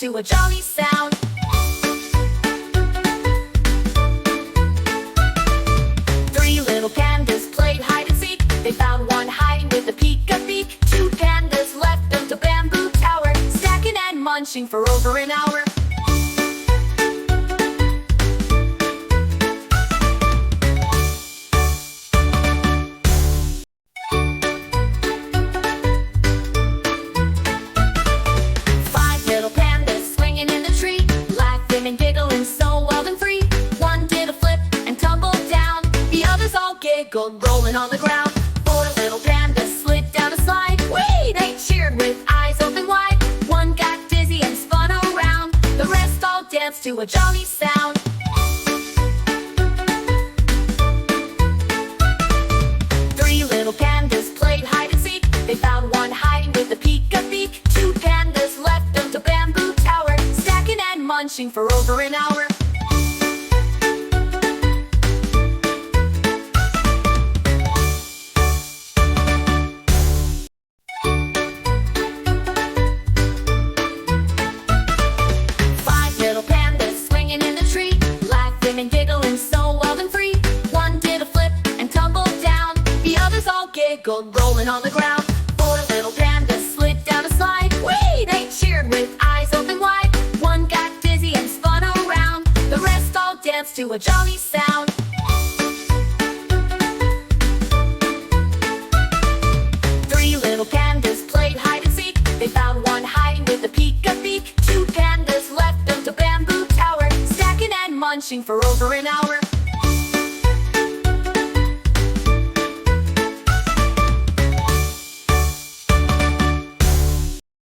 to a jolly sound. Three little pandas played hide and seek. They found one hiding with a peek-a-beak. Two pandas left built a bamboo tower, stacking and munching for over an hour. Five little pandas swinging in the tree, laughing and giggling so wild and free. One did a flip and tumbled down, the others all giggled, rolling on the ground. Four little pandas slid down a slide. Whee! They cheered with eyes open wide. One got dizzy and spun around, the rest all danced to a jolly sound. Three little pandas played hide and seek. They found one hiding with a peek-a-beak. Two pandas left built a bamboo tower, stacking and munching for over an hour. Five little pandas swinging in the tree, laughing and giggling so wild and free. One did a flip and tumbled down, the others all giggled, rolling on the ground. Four little pandas slid down a slide. Whee! They cheered with eyes open wide. One got dizzy and spun around, the rest all danced to a jolly sound. Three little pandas played hide and seek. They found one hiding with a peek-a-beak. Two pandas left built a bamboo tower, stacking and munching for over an hour.